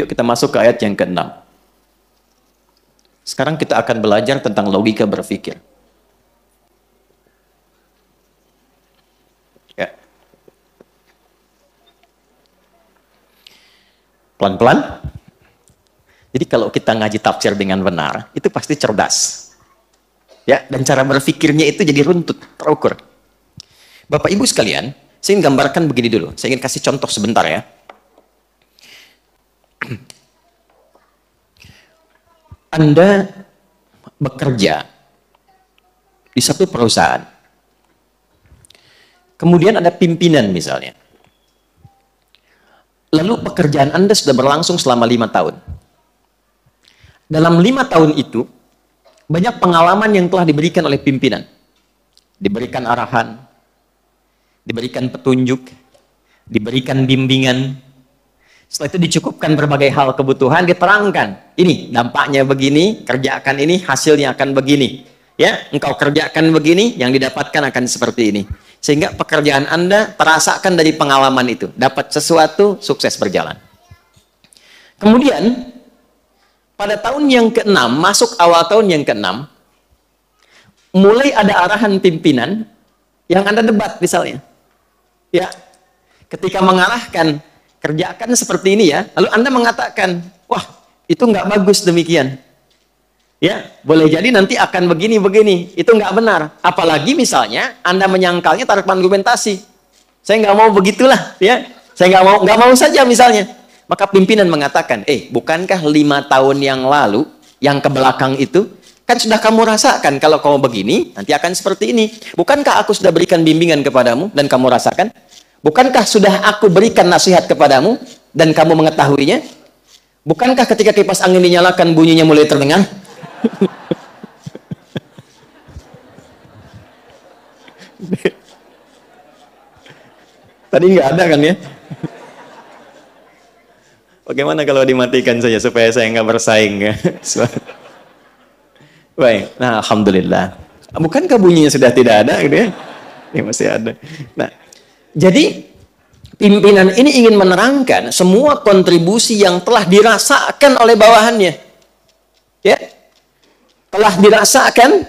Yuk kita masuk ke ayat yang ke-6. Sekarang kita akan belajar tentang logika berpikir. Ya. Pelan-pelan. Jadi kalau kita ngaji tafsir dengan benar, itu pasti cerdas. Ya, dan cara berpikirnya itu jadi runtut, terukur. Bapak Ibu sekalian, saya ingin gambarkan begini dulu. Saya ingin kasih contoh sebentar ya. Anda bekerja di satu perusahaan. Kemudian ada pimpinan misalnya. Lalu pekerjaan Anda sudah berlangsung selama 5 tahun. Dalam 5 tahun itu, banyak pengalaman yang telah diberikan oleh pimpinan. Diberikan arahan, diberikan petunjuk, diberikan bimbingan. Setelah itu dicukupkan berbagai hal kebutuhan, diterangkan. Ini dampaknya begini, kerjakan ini, hasilnya akan begini. Ya, engkau kerjakan begini, yang didapatkan akan seperti ini. Sehingga pekerjaan Anda terasakan dari pengalaman itu. Dapat sesuatu, sukses berjalan. Kemudian, pada tahun yang ke-6, masuk awal tahun yang ke-6, mulai ada arahan pimpinan yang Anda debat misalnya. Ya, ketika mengarahkan, kerjakan seperti ini ya, lalu Anda mengatakan, wah, itu nggak bagus demikian. Ya, boleh jadi nanti akan begini-begini. Itu nggak benar. Apalagi misalnya Anda menyangkalnya tarik argumentasi. Saya nggak mau begitulah, ya. Saya nggak mau saja misalnya. Maka pimpinan mengatakan, bukankah 5 tahun yang lalu, yang ke belakang itu, kan sudah kamu rasakan kalau kamu begini, nanti akan seperti ini. Bukankah aku sudah berikan bimbingan kepadamu dan kamu rasakan? Bukankah sudah aku berikan nasihat kepadamu dan kamu mengetahuinya? Bukankah ketika kipas angin dinyalakan bunyinya mulai terdengar? Tadi nggak ada kan ya? Bagaimana kalau dimatikan saja supaya saya nggak bersaing ya? Baik, nah alhamdulillah. Bukankah bunyinya sudah tidak ada gitu ya? Ini masih ada. Nah, jadi pimpinan ini ingin menerangkan semua kontribusi yang telah dirasakan oleh bawahannya. Ya. Telah dirasakan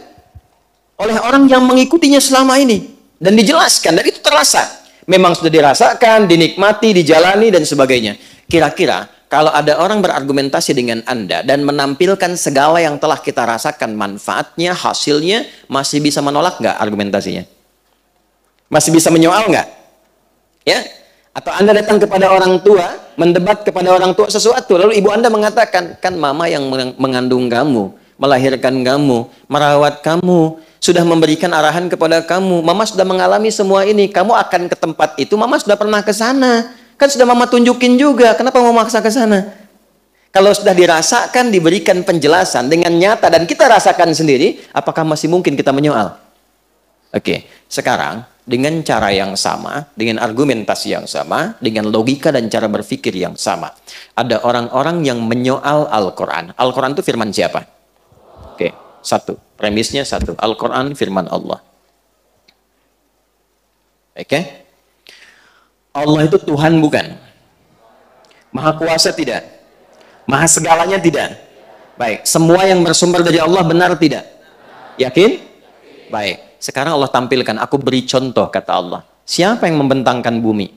oleh orang yang mengikutinya selama ini dan dijelaskan, dan itu terasa. Memang sudah dirasakan, dinikmati, dijalani dan sebagainya. Kira-kira kalau ada orang berargumentasi dengan Anda dan menampilkan segala yang telah kita rasakan manfaatnya, hasilnya, masih bisa menolak nggak argumentasinya? Masih bisa menyoal nggak? Ya? Atau Anda datang kepada orang tua, mendebat kepada orang tua sesuatu, lalu ibu Anda mengatakan, kan mama yang mengandung kamu, melahirkan kamu, merawat kamu, sudah memberikan arahan kepada kamu, mama sudah mengalami semua ini, kamu akan ke tempat itu, mama sudah pernah ke sana, kan sudah mama tunjukin juga, kenapa mau maksa ke sana? Kalau sudah dirasakan, diberikan penjelasan dengan nyata dan kita rasakan sendiri, apakah masih mungkin kita menyoal? Oke, sekarang dengan cara yang sama, dengan argumentasi yang sama, dengan logika dan cara berpikir yang sama. Ada orang-orang yang menyoal Al-Quran. Al-Quran itu firman siapa? Oke, satu. Premisnya satu. Al-Quran firman Allah. Oke? Allah itu Tuhan bukan? Maha kuasa tidak? Maha segalanya tidak? Baik. Semua yang bersumber dari Allah benar tidak? Yakin? Baik. Sekarang Allah tampilkan, aku beri contoh, kata Allah. Siapa yang membentangkan bumi?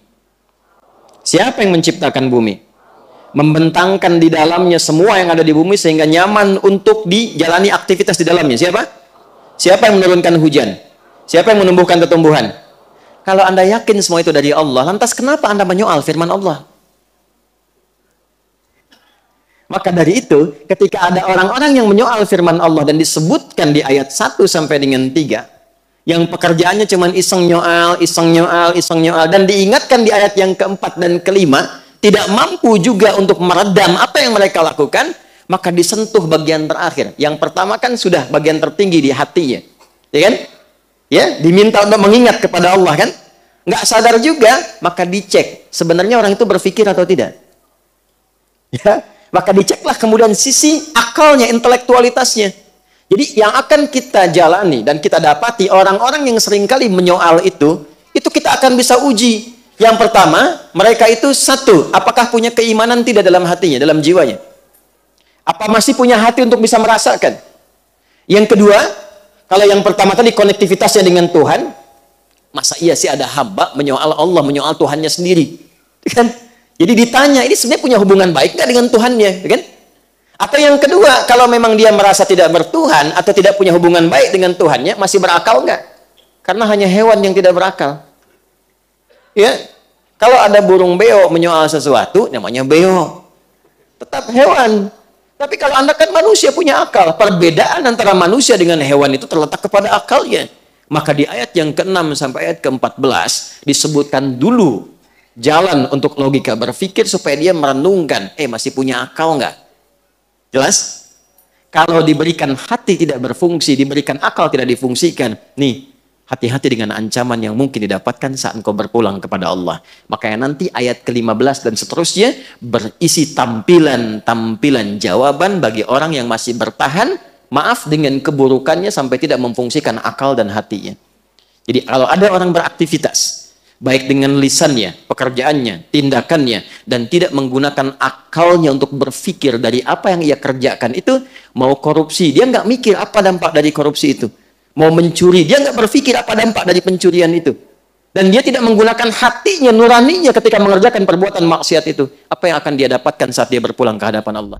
Siapa yang menciptakan bumi? Membentangkan di dalamnya semua yang ada di bumi sehingga nyaman untuk dijalani aktivitas di dalamnya. Siapa? Siapa yang menurunkan hujan? Siapa yang menumbuhkan tumbuhan? Kalau Anda yakin semua itu dari Allah, lantas kenapa Anda menyoal firman Allah? Maka dari itu, ketika ada orang-orang yang menyoal firman Allah dan disebutkan di ayat 1 sampai dengan 3, yang pekerjaannya cuma iseng nyoal, dan diingatkan di ayat yang keempat dan kelima, tidak mampu juga untuk meredam apa yang mereka lakukan, maka disentuh bagian terakhir. Yang pertama kan sudah bagian tertinggi di hatinya, ya kan? Ya, diminta untuk mengingat kepada Allah kan? Nggak sadar juga, maka dicek sebenarnya orang itu berpikir atau tidak. Ya, maka diceklah kemudian sisi akalnya, intelektualitasnya. Jadi yang akan kita jalani dan kita dapati orang-orang yang seringkali menyoal itu kita akan bisa uji. Yang pertama, mereka itu satu, apakah punya keimanan tidak dalam hatinya, dalam jiwanya? Apa masih punya hati untuk bisa merasakan? Yang kedua, kalau yang pertama tadi konektivitasnya dengan Tuhan, masa iya sih ada hamba menyoal Allah, menyoal Tuhannya sendiri? Kan? Jadi ditanya, ini sebenarnya punya hubungan baik nggak dengan Tuhannya? Kan? Atau yang kedua, kalau memang dia merasa tidak bertuhan atau tidak punya hubungan baik dengan Tuhannya, masih berakal nggak? Karena hanya hewan yang tidak berakal. Ya, kalau ada burung beo menyoal sesuatu, namanya beo. Tetap hewan. Tapi kalau Anda kan manusia punya akal. Perbedaan antara manusia dengan hewan itu terletak kepada akalnya. Maka di ayat yang ke-6 sampai ayat ke-14 disebutkan dulu jalan untuk logika berpikir supaya dia merenungkan, masih punya akal nggak? Jelas? Kalau diberikan hati tidak berfungsi, diberikan akal tidak difungsikan, nih, hati-hati dengan ancaman yang mungkin didapatkan saat engkau berpulang kepada Allah. Makanya nanti ayat ke-15 dan seterusnya berisi tampilan-tampilan jawaban bagi orang yang masih bertahan, maaf, dengan keburukannya sampai tidak memfungsikan akal dan hatinya. Jadi kalau ada orang beraktivitas, baik dengan lisannya, pekerjaannya, tindakannya, dan tidak menggunakan akalnya untuk berpikir dari apa yang ia kerjakan itu, mau korupsi, dia nggak mikir apa dampak dari korupsi itu. Mau mencuri, dia nggak berpikir apa dampak dari pencurian itu. Dan dia tidak menggunakan hatinya, nuraninya ketika mengerjakan perbuatan maksiat itu. Apa yang akan dia dapatkan saat dia berpulang ke hadapan Allah?